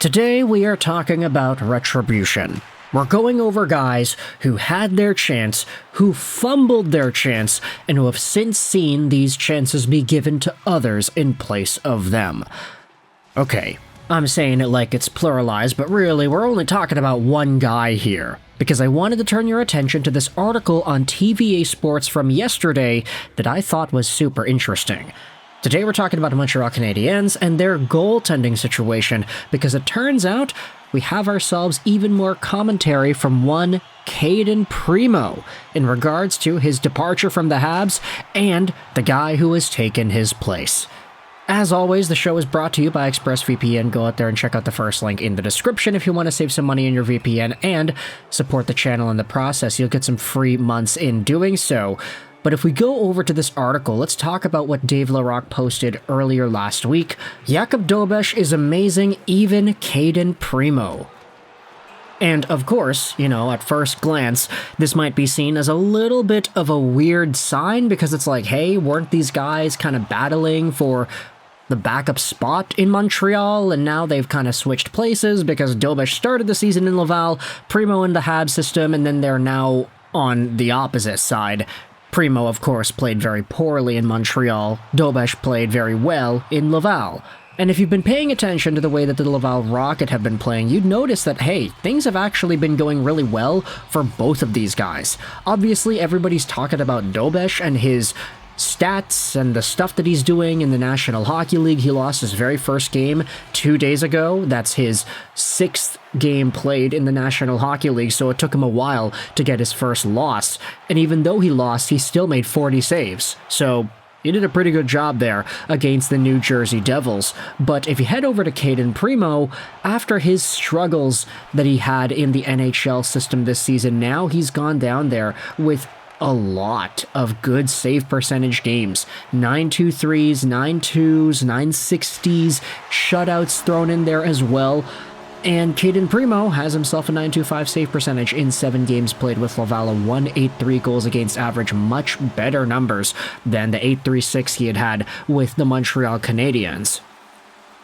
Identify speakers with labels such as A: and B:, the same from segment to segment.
A: Today we are talking about retribution. We're going over guys who had their chance, who fumbled their chance, and who have since seen these chances be given to others in place of them. Okay, I'm saying it like it's pluralized, but really we're only talking about one guy here, because I wanted to turn your attention to this article on TVA Sports from yesterday that I thought was super interesting. Today we're talking about the Montreal Canadiens and their goaltending situation, because it turns out we have ourselves even more commentary from one Cayden Primeau in regards to his departure from the Habs and the guy who has taken his place. As always, the show is brought to you by ExpressVPN. Go out there and check out the first link in the description if you want to save some money in your VPN and support the channel in the process. You'll get some free months in doing so. But if we go over to this article, let's talk about what Dave Larocque posted earlier last week. Jakub Dobes is amazing, even Cayden Primeau. And of course, at first glance, this might be seen as a little bit of a weird sign because it's like, hey, weren't these guys kind of battling for the backup spot in Montreal, and now they've kind of switched places because Dobes started the season in Laval, Primeau in the Habs system, and then they're now on the opposite side. Primeau, of course, played very poorly in Montreal. Dobes played very well in Laval. And if you've been paying attention to the way that the Laval Rocket have been playing, you'd notice that, hey, things have actually been going really well for both of these guys. Obviously, everybody's talking about Dobes and his stats and the stuff that he's doing in the National Hockey League. He lost his very first game 2 days ago. That's his 6th game played in the National Hockey League, so it took him a while to get his first loss. And even though he lost, he still made 40 saves. So he did a pretty good job there against the New Jersey Devils. But if you head over to Cayden Primeau, after his struggles that he had in the NHL system this season, now he's gone down there with a lot of good save percentage games. 9-2-3s, 9-2s, 9-60s, shutouts thrown in there as well. And Cayden Primeau has himself a 9.25 save percentage in 7 games played with Laval, 1.83 goals against average, much better numbers than the 8.36 he had with the Montreal Canadiens.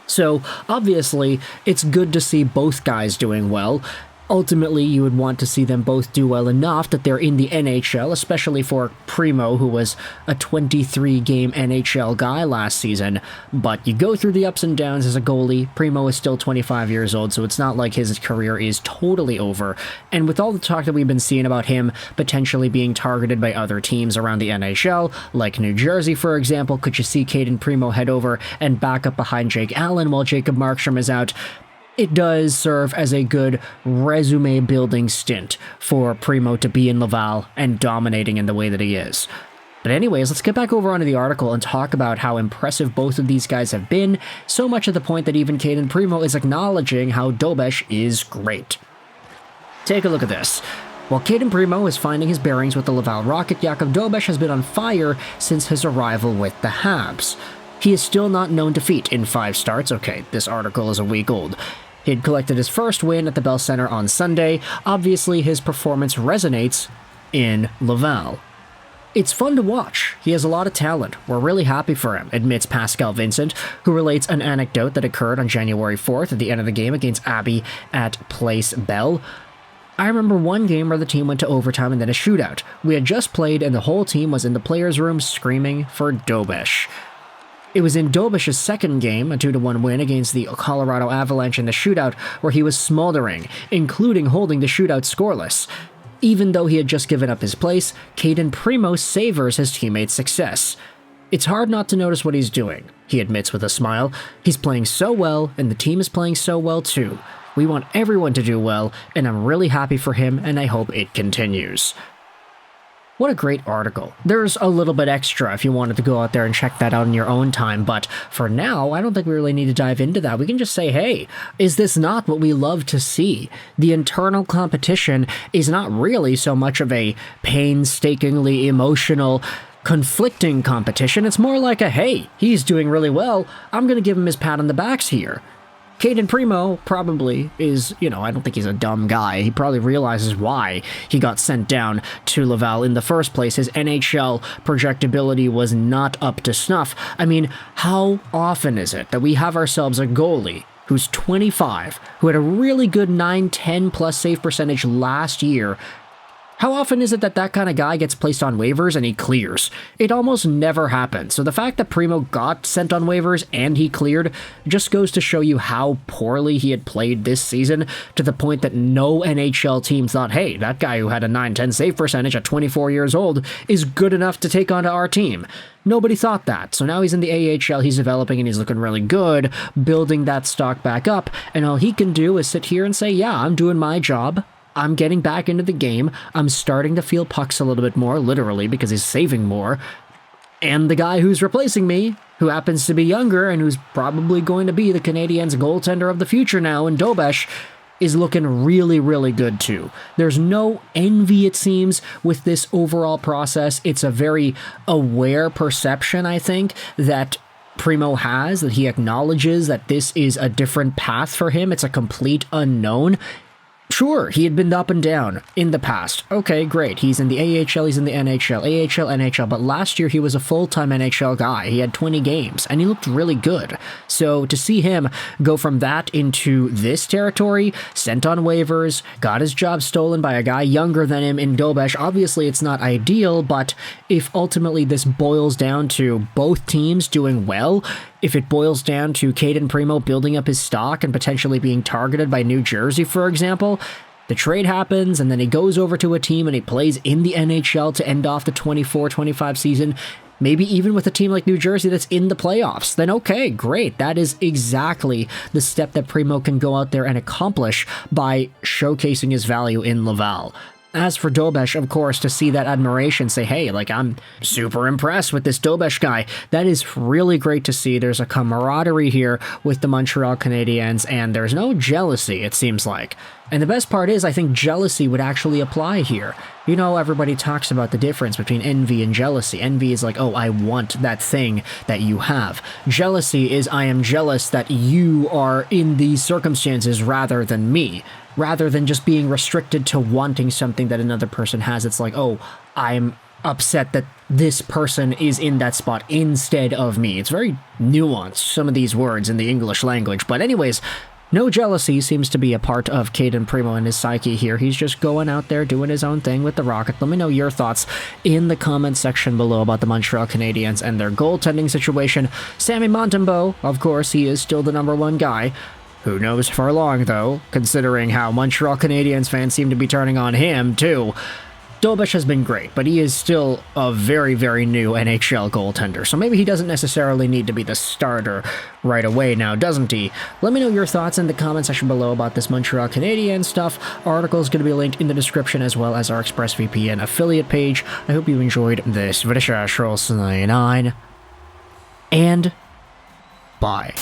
A: So, obviously, it's good to see both guys doing well. Ultimately, you would want to see them both do well enough that they're in the NHL, especially for Primeau, who was a 23-game NHL guy last season. But you go through the ups and downs as a goalie. Primeau is still 25 years old, so it's not like his career is totally over. And with all the talk that we've been seeing about him potentially being targeted by other teams around the NHL, like New Jersey, for example, could you see Cayden Primeau head over and back up behind Jake Allen while Jacob Markstrom is out? It does serve as a good resume-building stint for Primeau to be in Laval and dominating in the way that he is. But anyways, let's get back over onto the article and talk about how impressive both of these guys have been, so much to the point that even Cayden Primeau is acknowledging how Dobes is great. Take a look at this. While Cayden Primeau is finding his bearings with the Laval Rocket, Jakub Dobes has been on fire since his arrival with the Habs. He is still not known defeat in 5 starts. Okay, this article is a week old. He had collected his first win at the Bell Center on Sunday. Obviously, his performance resonates in Laval. It's fun to watch. He has a lot of talent. We're really happy for him, admits Pascal Vincent, who relates an anecdote that occurred on January 4th at the end of the game against Abbey at Place Bell. I remember one game where the team went to overtime and then a shootout. We had just played and the whole team was in the players' room screaming for Dobes. It was in Dobes' second game, a 2-1 win against the Colorado Avalanche in the shootout, where he was smoldering, including holding the shootout scoreless. Even though he had just given up his place, Cayden Primeau savors his teammates' success. It's hard not to notice what he's doing, he admits with a smile. He's playing so well, and the team is playing so well too. We want everyone to do well, and I'm really happy for him, and I hope it continues. What a great article. There's a little bit extra if you wanted to go out there and check that out in your own time, but for now, I don't think we really need to dive into that. We can just say, hey, is this not what we love to see? The internal competition is not really so much of a painstakingly emotional, conflicting competition. It's more like a, hey, he's doing really well, I'm going to give him his pat on the backs here. Cayden Primeau probably is, I don't think he's a dumb guy. He probably realizes why he got sent down to Laval in the first place. His NHL projectability was not up to snuff. I mean, how often is it that we have ourselves a goalie who's 25, who had a really good 9-10 plus save percentage last year, how often is it that that kind of guy gets placed on waivers and he clears? It almost never happens. So the fact that Primeau got sent on waivers and he cleared just goes to show you how poorly he had played this season, to the point that no NHL team thought, hey, that guy who had a 9-10 save percentage at 24 years old is good enough to take onto our team. Nobody thought that. So now he's in the AHL, he's developing, and he's looking really good, building that stock back up, and all he can do is sit here and say, yeah, I'm doing my job. I'm getting back into the game. I'm starting to feel pucks a little bit more, literally, because he's saving more. And the guy who's replacing me, who happens to be younger and who's probably going to be the Canadiens' goaltender of the future now in Dobes, is looking really, really good too. There's no envy, it seems, with this overall process. It's a very aware perception, I think, that Primeau has, that he acknowledges that this is a different path for him. It's a complete unknown. Sure, he had been up and down in the past. Okay, great. He's in the AHL, he's in the NHL, AHL, NHL, but last year he was a full-time NHL guy. He had 20 games, and he looked really good. So to see him go from that into this territory, sent on waivers, got his job stolen by a guy younger than him in Dobes, obviously it's not ideal, but if ultimately this boils down to both teams doing well, if it boils down to Cayden Primeau building up his stock and potentially being targeted by New Jersey, for example, the trade happens and then he goes over to a team and he plays in the NHL to end off the 24-25 season, maybe even with a team like New Jersey that's in the playoffs, then okay, great. That is exactly the step that Primeau can go out there and accomplish by showcasing his value in Laval. As for Dobes, of course, to see that admiration, say, hey, like, I'm super impressed with this Dobes guy, that is really great to see. There's a camaraderie here with the Montreal Canadiens, and there's no jealousy, it seems like. And the best part is, I think jealousy would actually apply here. You know, everybody talks about the difference between envy and jealousy. Envy is like, oh, I want that thing that you have. Jealousy is, I am jealous that you are in these circumstances rather than me. Rather than just being restricted to wanting something that another person has, it's like, oh, I'm upset that this person is in that spot instead of me. It's very nuanced, some of these words in the English language. But anyways, no jealousy seems to be a part of Cayden Primeau and his psyche here. He's just going out there doing his own thing with the Rocket. Let me know your thoughts in the comments section below about the Montreal Canadiens and their goaltending situation. Sammy Montembeault, of course, he is still the #1 guy. Who knows for long, though, considering how Montreal Canadiens fans seem to be turning on him, too. Dobes has been great, but he is still a very, very new NHL goaltender, so maybe he doesn't necessarily need to be the starter right away now, doesn't he? Let me know your thoughts in the comment section below about this Montreal Canadiens stuff. Article is going to be linked in the description, as well as our ExpressVPN affiliate page. I hope you enjoyed this video, and bye.